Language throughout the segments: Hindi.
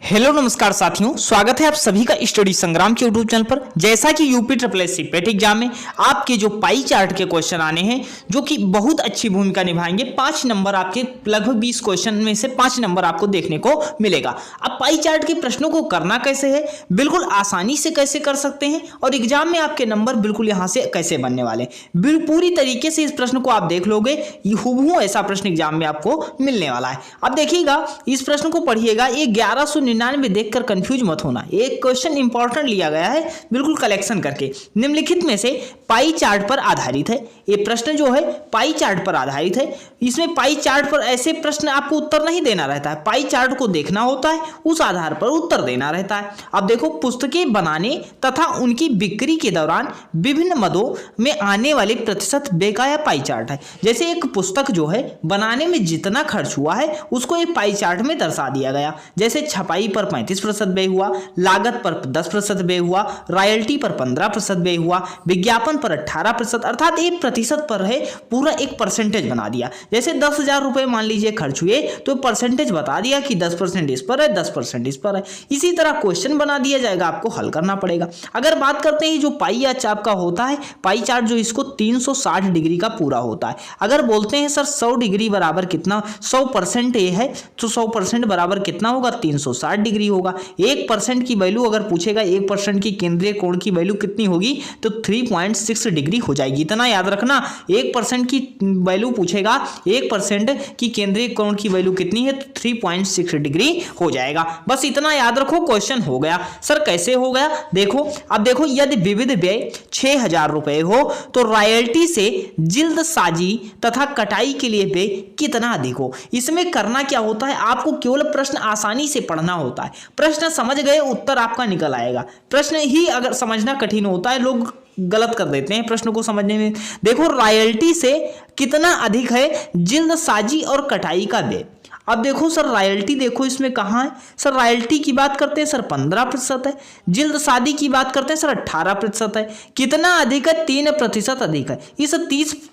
हेलो नमस्कार साथियों, स्वागत है आप सभी का स्टडी संग्राम के यूट्यूब चैनल पर। जैसा कि UP triple S C PET exam में आपके जो पाई चार्ट के क्वेश्चन आने हैं जो कि बहुत अच्छी भूमिका निभाएंगे। 5 नंबर आपके लगभग 20 क्वेश्चन में से 5 नंबर आपको देखने को मिलेगा। अब पाई चार्ट के प्रश्नों को करना कैसे है, बिल्कुल आसानी से कैसे कर सकते हैं और एग्जाम में आपके नंबर बिल्कुल यहाँ से कैसे बनने वाले, पूरी तरीके से इस प्रश्न को आप देख लोगे, हूबहू ऐसा प्रश्न एग्जाम में आपको मिलने वाला है। अब देखिएगा, इस प्रश्न को पढ़िएगा। ये 1199 देखकर कंफ्यूज मत होना, एक क्वेश्चन इंपॉर्टेंट लिया गया है बिल्कुल कलेक्शन करके। निम्नलिखित में से पाई चार्ट पर आधारित है। ये प्रश्न जो है पाई चार्ट पर आधारित है। इसमें पाई चार्ट पर ऐसे प्रश्न आपको उत्तर नहीं देना रहता है, पाई चार्ट को देखना होता है, उस आधार पर उत्तर देना रहता है। अब देखो, पुस्तकें बनाने तथा उनकी बिक्री के दौरान विभिन्न मदों में आने वाले प्रतिशत बेकाया पाई चार्ट है। जैसे एक पुस्तक जो है बनाने में जितना खर्च हुआ है उसको एक पाई चार्ट में दर्शा दिया गया। जैसे छपाई पर 35% व्यय हुआ, लागत पर 10% व्यय हुआ, रॉयल्टी पर 15% व्यय हुआ, विज्ञापन पर 18%, अर्थात 1% पर है, पूरा एक परसेंटेज बना दिया। जैसे 10,000 रुपए मान लीजिए खर्च हुए तो परसेंटेज बता दिया कि 10% इस पर है, 10% इस पर है। इसी तरह क्वेश्चन बना दिया जाएगा, आपको हल करना पड़ेगा। अगर बात करते हैं जो पाई आपका होता है, पाई चार्ट जो इसको 360 डिग्री का पूरा होता है। अगर बोलते हैं सर 100 डिग्री बराबर कितना, 100% ये है तो 100% बराबर कितना होगा, 360 डिग्री होगा। 1% की वैल्यू अगर पूछेगा, 1% की केंद्रीय कोण की वैल्यू कितनी होगी तो 3.6 डिग्री हो जाएगी। इतना याद रखना, 1% की वैल्यू पूछेगा, 1% की केंद्रीय कोण की वैल्यू कितनी है तो 3.6 डिग्री हो जाएगा। बस इतना याद रखो, क्वेश्चन हो गया। सर कैसे हो गया, देखो। अब देखो, यदि विविध व्यय 6,000 रुपए हो तो रॉयल्टी से जिल्दसाजी तथा कटाई के लिए व्यय कितना अधिक हो। इसमें करना क्या होता है, आपको केवल प्रश्न आसानी से पढ़ना होता है। प्रश्न समझ गए, उत्तर आपका निकल आएगा। प्रश्न ही अगर समझना कठिन होता है, लोग गलत कर देते हैं प्रश्न को समझने में। देखो, रॉयल्टी से कितना अधिक है जिल्दसाजी और कटाई का व्यय। अब देखो सर, रॉयल्टी देखो इसमें कहाँ है। सर रॉयल्टी की बात करते हैं सर 15% है, जिल्दसाजी की बात करते हैं सर 18% है। कितना अधिक है, 3% अधिक है। इस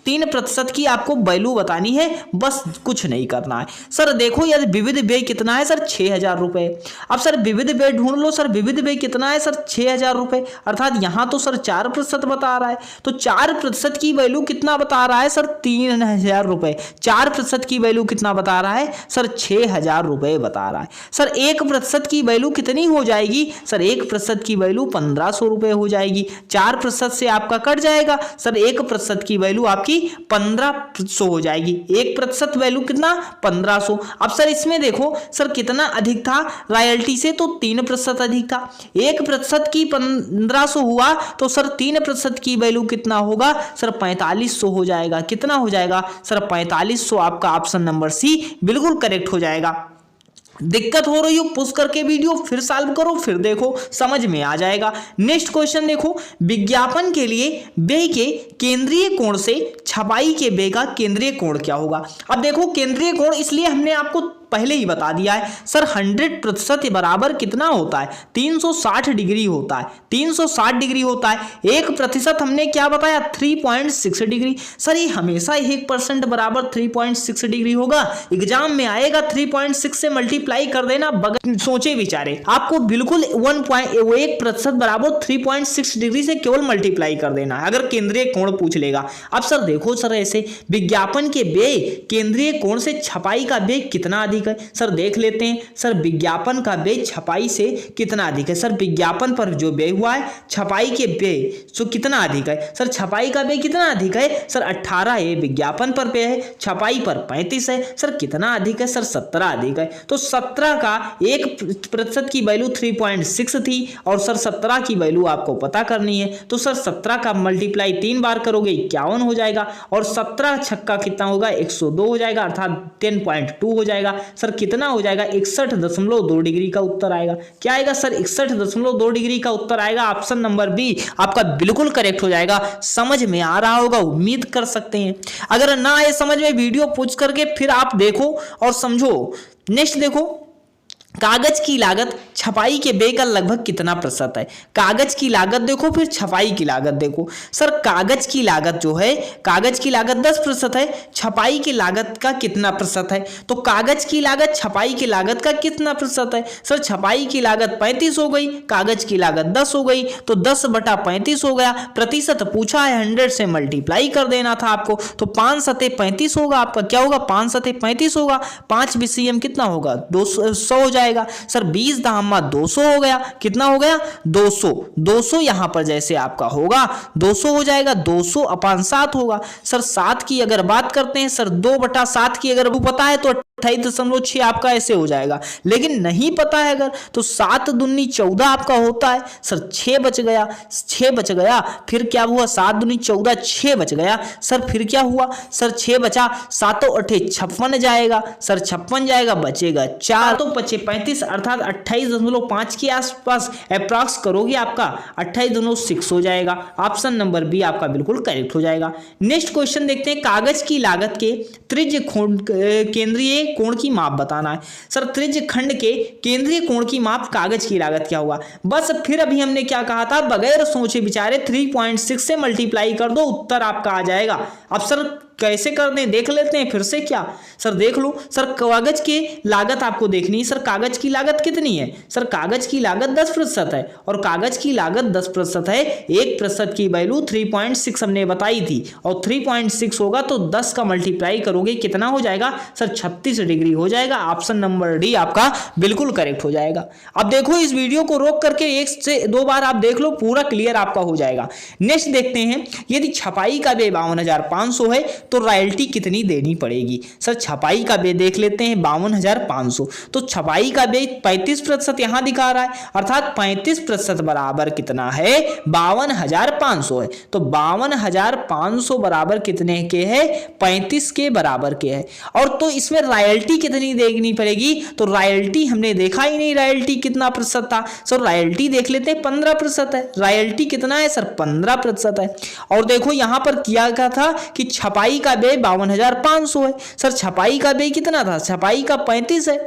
3% की आपको वैल्यू बतानी है, बस कुछ नहीं करना है। सर देखो, यदि विविध व्यय कितना है सर 6,000 रुपए। अब सर विविध व्यय ढूंढ लो, सर विविध व्यय कितना है सर 6,000 रुपए, अर्थात यहाँ तो सर 4% बता रहा है, तो 4% की वैल्यू कितना बता रहा है सर 3,000 रुपए। 4% की वैल्यू कितना बता रहा है सर 6,000 रुपए बता रहा है। सर 1% की वैल्यू कितनी हो जाएगी, सर 1% की वैल्यू 1,500 रुपए हो जाएगी। 4% से आपका कट जाएगा, सर 1% की वैल्यू आपकी 1,500 हो जाएगी। 1% वैल्यू कितना, 1,500। अब सर इसमें देखो सर कितना अधिक था रॉयल्टी से, तो 3% अधिक था। 1% की 1,500 हुआ तो सर 3% की वैल्यू कितना होगा सर 4,500 हो जाएगा। कितना हो जाएगा सर 4,500। आपका ऑप्शन नंबर सी बिल्कुल करेक्ट हो जाएगा। दिक्कत हो रही हो, पुश करके वीडियो फिर सॉल्व करो, फिर देखो समझ में आ जाएगा। नेक्स्ट क्वेश्चन देखो, विज्ञापन के लिए व्यय के केंद्रीय कोण से छपाई के व्यय का केंद्रीय कोण क्या होगा। अब देखो, केंद्रीय कोण इसलिए हमने आपको पहले ही बता दिया है सर 100% बराबर कितना होता है, 360 डिग्री होता है। 360 डिग्री होता है। 1% हमने क्या बताया, 3.6 डिग्री। सर ये हमेशा 1% बराबर 3.6 डिग्री होगा, एग्जाम में आएगा 3.6 से मल्टीप्लाई कर देना। बगैर सोचे विचारे आपको बिल्कुल 1% बराबर 3.6 डिग्री से केवल मल्टीप्लाई कर देना है, अगर केंद्रीय कोण पूछ लेगा। अब सर देखो, सर ऐसे विज्ञापन के व्यय केंद्रीय कोण से छपाई का व्यय कितना अधिक है, सर देख लेते हैं। सर विज्ञापन का व्यय छपाई से कितना अधिक है। सर विज्ञापन पर जो व्यय हुआ है, छपाई के व्यय तो कितना अधिक है। सर छपाई का व्यय कितना अधिक है, सर 18 है। विज्ञापन पर व्यय है, छपाई पर 35 है। सर कितना अधिक है, सर 17 अधिक है। तो 17 का 1% की वैल्यू 3.6 थी और सर 17 की वैल्यू आपको पता करनी है, तो सर 17 का मल्टीप्लाई 3 बार करोगे 51 हो जाएगा, और 17 छक्का कितना होगा 102 हो जाएगा, अर्थात 10.2 हो जाएगा। सर कितना हो जाएगा, 61.2 डिग्री का उत्तर आएगा। क्या आएगा सर, 61.2 डिग्री का उत्तर आएगा। ऑप्शन नंबर बी आपका बिल्कुल करेक्ट हो जाएगा। समझ में आ रहा होगा, उम्मीद कर सकते हैं। अगर ना आए समझ में, वीडियो पूछ करके फिर आप देखो और समझो। नेक्स्ट देखो, कागज की लागत छपाई के व्यय का लगभग कितना प्रतिशत है? कागज की लागत देखो, फिर छपाई की लागत देखो। सर कागज की लागत जो है, कागज की लागत 10% है, छपाई की लागत का कितना प्रतिशत है? तो कागज की लागत छपाई की लागत का कितना प्रतिशत है? सर छपाई की लागत 35 हो गई, कागज की लागत 10 हो गई, तो 10/35 हो गया। प्रतिशत पूछा है, 100 से मल्टीप्लाई कर देना था आपको, तो 5 सते 35 होगा आपका। क्या होगा? 5 सते 35 होगा, 5 BCM कितना होगा? 200 हो जाएगा। सर 20 दामा 200 हो गया, कितना हो गया? 200। 200 यहां पर जैसे आपका होगा 200 हो जाएगा, 200/7 होगा। सर 7 की अगर बात करते हैं, सर 2/7 की अगर वो पता है तो 28.6 आपका ऐसे हो जाएगा, लेकिन नहीं पता है अगर तो 7 दूनी 14 आपका होता है। सर 6 बच गया, 6 बच गया, फिर क्या हुआ? 7 दूनी 14, 6 बच गया। सर फिर क्या हुआ? सर 6 बचा, 7 8 56 जाएगा, सर 56 जाएगा, बचेगा 4, तो 35 अर्थात 28.5 के आसपास अप्रॉक्स करोगे आपका 28.6 हो जाएगा। ऑप्शन नंबर बी आपका बिल्कुल करेक्ट हो जाएगा। नेक्स्ट क्वेश्चन देखते हैं, कागज की लागत के त्रिज्य केंद्रीय कोण की माप बताना है। सर त्रिज्य खंड के केंद्रीय कोण की माप कागज की लागत क्या हुआ? बस फिर अभी हमने क्या कहा था, बगैर सोचे विचारे 3.6 से मल्टीप्लाई कर दो, उत्तर आपका आ जाएगा। अब सर कैसे कर दें देख लेते हैं फिर से। क्या सर देख लो, सर कागज की लागत आपको देखनी है। सर कागज की लागत कितनी है? सर कागज की लागत 10% है, और कागज की लागत 10% है, 1% की वैल्यू 3.6 हमने बताई थी, और 3.6 होगा तो 10 का मल्टीप्लाई करोगे कितना हो जाएगा? सर 36 डिग्री हो जाएगा। ऑप्शन नंबर डी आपका बिल्कुल करेक्ट हो जाएगा। अब देखो इस वीडियो को रोक करके 1 से 2 बार आप देख लो, पूरा क्लियर आपका हो जाएगा। नेक्स्ट देखते हैं, यदि छपाई का व्यय 52,500 है तो रॉयल्टी कितनी देनी पड़ेगी? सर छपाई का व्यय देख लेते हैं 52,500, तो छपाई का व्यय 35% यहां दिखा रहा है, अर्थात 35% बराबर कितना है? 52,500 है, तो 52,500 बराबर कितने के है? 35 के बराबर के है। और तो इसमें रॉयल्टी कितनी देनी पड़ेगी? तो रॉयल्टी हमने देखा ही नहीं, रॉयल्टी कितना प्रतिशत था। सर रॉयल्टी देख लेते हैं, 15% है। रॉयल्टी कितना है? सर 15% है। और देखो यहां पर किया गया था कि छपाई का व्यय 52,500 है। सर छपाई का व्यय कितना था? छपाई का 35 है।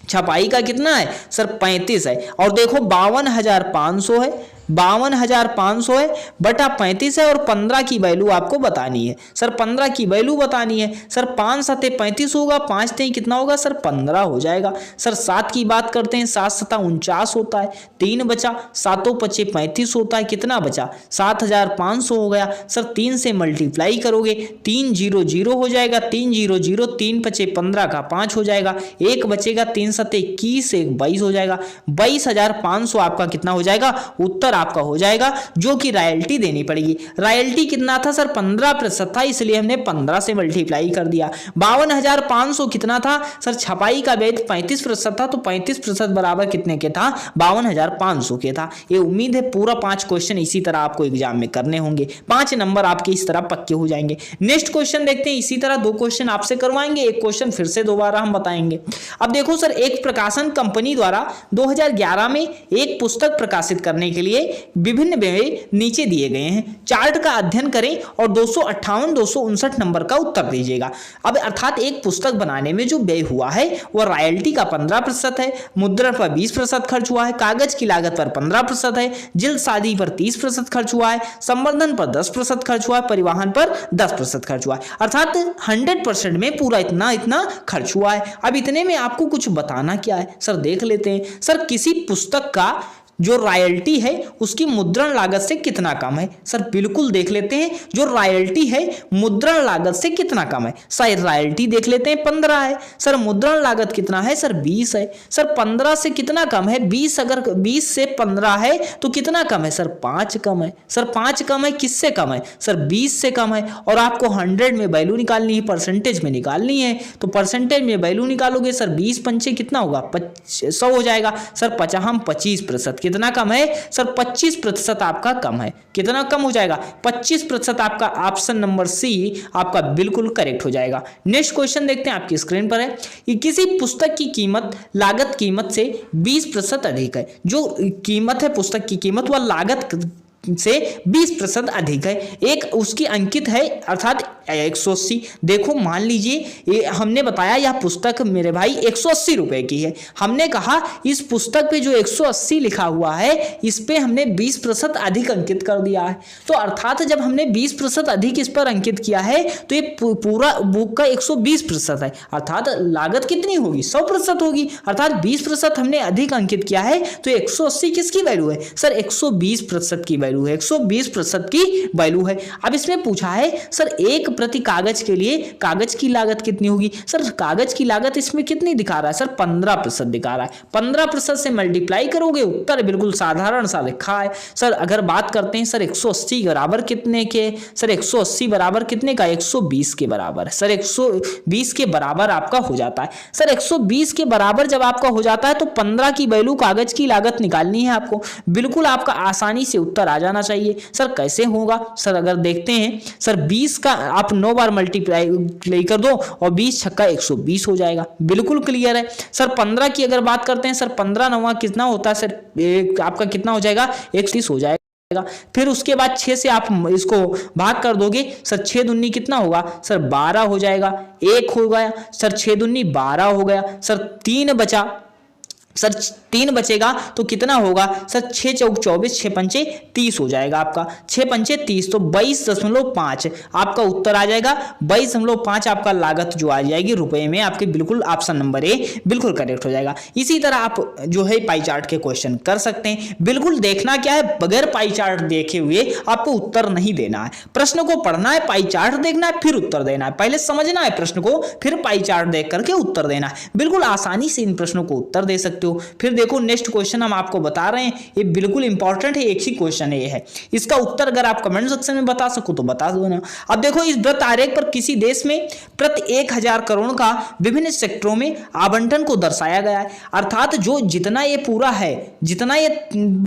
छपाई का कितना है? सर 35 है। और देखो 52,500 है, 52,500 है बटा 35 है, और 15 की वैल्यू आपको बतानी है। सर 15 की वैल्यू बतानी है। सर 5 सते 35 होगा, 5 ते कितना होगा? सर 15 हो जाएगा। सर 7 की बात करते हैं, 7 सता 49 होता है, 3 बचा, 7 5 35 होता है, कितना बचा? 7,500 हो गया। सर 3 से मल्टीप्लाई करोगे, 3 0 0 हो जाएगा, 3 0 0, 3 5 15 का 5 हो जाएगा, 1 बचेगा, 3 सते 21, 1 22 हो जाएगा। 22,500 आपका कितना हो जाएगा? उत्तर आपका हो जाएगा, जो कि रॉयल्टी देनी पड़ेगी। रॉयल्टी कितना था? सर 15% था, इसलिए हमने 15 से मल्टीप्लाई कर दिया। 52,500 कितना था? सर छपाई का व्यय 35% था, तो 35% बराबर कितने के था? 52,500 के था। ये उम्मीद है पूरा 5 क्वेश्चन इसी तरह आपको एग्जाम में करने होंगे, 5 नंबर आपके इस तरह पक्के हो जाएंगे। नेक्स्ट क्वेश्चन देखते हैं, इसी तरह 2 क्वेश्चन आपसे करवाएंगे, एक क्वेश्चन फिर से दोबारा हम बताएंगे। अब देखो सर, एक प्रकाशन कंपनी द्वारा 2011 में एक पुस्तक प्रकाशित करने के लिए विभिन्न व्यय नीचे दिए गए हैं। चार्ट का अध्ययन करें और 258 259 नंबर का उत्तर दीजिएगा। अब अर्थात एक पुस्तक बनाने में जो व्यय हुआ है वह रॉयल्टी का 15% है, मुद्रण पर 20% खर्च हुआ है, कागज की लागत पर 15% है, जिल्द शादी पर 30% खर्च हुआ है, संवर्धन पर 10% खर्च हुआ है, परिवहन पर 10% खर्च हुआ है, अर्थात 100% में पूरा इतना खर्च हुआ है। अब इतने में आपको कुछ बताना क्या है? सर देख लेते हैं। सर किसी पुस्तक का जो रॉयल्टी है उसकी मुद्रण लागत से कितना कम है? सर बिल्कुल देख लेते हैं, जो रॉयल्टी है मुद्रण लागत से कितना कम है। सर रॉयल्टी देख लेते हैं 15 है, सर मुद्रण लागत कितना है? सर 20 है। सर 15 से कितना कम है? 20, अगर 20 से 15 है तो कितना कम है? सर 5 कम है। सर 5 कम है, किससे कम है? सर 20 से कम है। और आपको 100 में वैल्यू निकालनी है, परसेंटेज में निकालनी है, तो परसेंटेज में वैल्यू निकालोगे, सर 20 पंचे कितना होगा? 100 हो जाएगा। सर 25% कितना कम है? सर 25% आपका कम है। कितना कम हो जाएगा? 25% आपका ऑप्शन नंबर सी आपका बिल्कुल करेक्ट हो जाएगा। नेक्स्ट क्वेश्चन देखते हैं, आपकी स्क्रीन पर है कि किसी पुस्तक की कीमत लागत कीमत से 20% अधिक है। जो कीमत है पुस्तक की कीमत वह लागत से 20% अधिक है। एक उसकी अंकित है अर्थात 180। देखो मान लीजिए ये हमने बताया यह पुस्तक मेरे भाई 180 रुपए की है। हमने कहा इस पुस्तक पे जो 180 लिखा हुआ है इस पे हमने 20% अधिक अंकित कर दिया है। तो अर्थात जब हमने 20% अधिक इस पर अंकित किया है तो ये पूरा बुक का 120% है, अर्थात लागत कितनी होगी 100% होगी। अर्थात 20% हमने अधिक अंकित किया है तो 180 किसकी वैल्यू है सर 120% की वैल्यू है, 120% की वैल्यू है। अब इसमें पूछा है सर एक प्रति कागज के लिए कागज की लागत कितनी होगी। सर कागज की लागत इसमें कितनी दिखा रहा है सर 15% दिखा रहा है। 15% से मल्टीप्लाई करोगे उत्तर बिल्कुल साधारण सा लिखा है। सर अगर बात करते हैं सर 180 बराबर कितने के, सर 180 बराबर कितने का 120 के बराबर है। सर 120 के बराबर आपका हो जाता है। सर 120 के बराबर जब आपका हो जाता है तो 15 की वैल्यू कागज की लागत निकालनी है आपको। बिल्कुल आपका आसानी से उत्तर आ जाना चाहिए। सर कैसे होगा सर अगर देखते हैं सर 20 का आप 9 बार मल्टीप्लाई कर दो और 20 छक्का 120 हो जाएगा, बिल्कुल क्लियर है। सर 15 की अगर बात करते हैं सर 15 9 कितना होता है सर आपका कितना हो जाएगा 130 हो जाएगा। फिर उसके बाद 6 से आप इसको भाग कर दोगे सर 6 दूनी कितना होगा सर 12 हो जाएगा, 1 हो गया सर 6 दूनी 12 हो गया। सर 3 बचा, सर 3 बचेगा तो कितना होगा सर 6 चौक 24 6 पंचे 30 हो जाएगा आपका, 6 पंचे 30 तो 22.5 आपका उत्तर आ जाएगा। 22.5 आपका लागत जो आ जाएगी रुपए में आपके, बिल्कुल ऑप्शन नंबर ए बिल्कुल करेक्ट हो जाएगा। इसी तरह आप जो है पाई चार्ट के क्वेश्चन कर सकते हैं। बिल्कुल देखना क्या है बगैर पाई चार्ट देखे हुए आपको उत्तर नहीं देना है। प्रश्न को पढ़ना है, पाई चार्ट देखना है, फिर उत्तर देना है। पहले समझना है प्रश्न को, फिर पाई चार्ट देख करके उत्तर देना है। बिल्कुल आसानी से इन प्रश्नों को उत्तर दे सकते हो। फिर देखो नेक्स्ट क्वेश्चन हम आपको बता रहे हैं, ये बिल्कुल इंपॉर्टेंट है, एक ही क्वेश्चन है ये है। इसका उत्तर अगर आप कमेंट सेक्शन में बता सको तो बता दो ना। अब देखो इस वृत्त आरेख पर किसी देश में प्रति 1000 करोड़ का विभिन्न सेक्टरों में आवंटन को दर्शाया गया है। अर्थात जो जितना ये पूरा है, जितना ये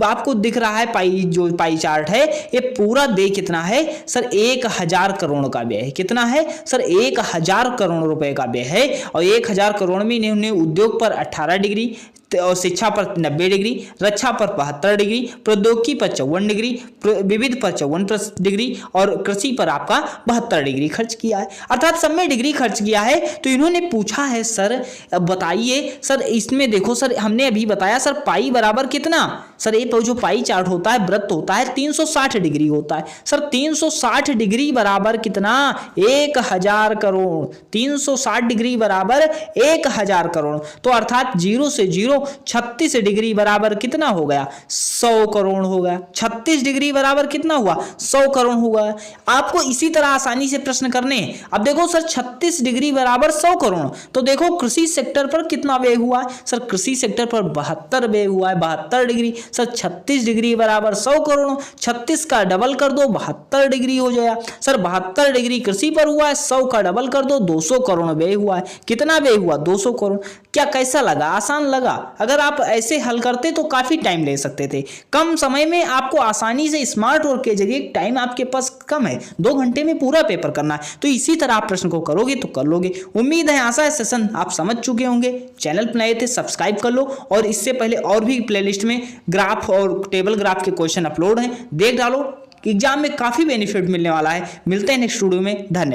आपको दिख रहा है पाई जो पाई चार्ट है, ये पूरा दे कितना है सर 1000 करोड़ का व्यय है। कितना है सर 1000 करोड़ रुपए का व्यय है। और 1000 करोड़ में इन्होंने उद्योग पर 18 डिग्री और शिक्षा पर 90 डिग्री, रक्षा पर 72 डिग्री, प्रौद्योगिकी पर 54 डिग्री, विविध पर 54 डिग्री और कृषि पर आपका 72 डिग्री खर्च किया है। अर्थात सब में डिग्री खर्च किया है। तो इन्होंने पूछा है सर बताइए सर इसमें देखो सर हमने अभी बताया सर पाई बराबर कितना, सर ये जो पाई चार्ट होता है वृत्त होता है 360 डिग्री होता है। सर 360 डिग्री बराबर कितना 1000 करोड़, 360 डिग्री बराबर 1000 करोड़। तो अर्थात 0 से 0 36 डिग्री बराबर कितना हो गया 100 करोड़ हो गया। 36 डिग्री बराबर कितना हुआ 100 करोड़ हुआ। आपको इसी तरह आसानी से प्रश्न करने हैं। अब देखो सर 36 डिग्री बराबर 100 करोड़, तो देखो कृषि सेक्टर पर कितना व्यय हुआ है सर कृषि सेक्टर पर 72 व्यय हुआ है, 72 डिग्री। सर 36 डिग्री बराबर 100 करोड़, 36 का डबल कर दो 72 डिग्री हो जाएगा। सर 72 डिग्री कृषि पर हुआ है, 100 का डबल कर दो 200 करोड़ व्यय हुआ है। कितना व्यय हुआ 200 करोड़। क्या कैसा लगा, आसान लगा? अगर आप ऐसे हल करते तो काफी टाइम ले सकते थे। कम समय में आपको आसानी से स्मार्ट वर्क के जरिए, टाइम आपके पास कम है, 2 घंटे में पूरा पेपर करना है, तो इसी तरह आप प्रश्न को करोगे तो कर लोगे। उम्मीद है आशा है सेशन आप समझ चुके होंगे। चैनल पर नए थे सब्सक्राइब कर लो, और इससे पहले और भी प्लेलिस्ट में ग्राफ और टेबल ग्राफ के क्वेश्चन अपलोड हैं, देख डालो। एग्जाम में काफी बेनिफिट मिलने वाला है। मिलते हैं नेक्स्ट वीडियो में, धन्यवाद।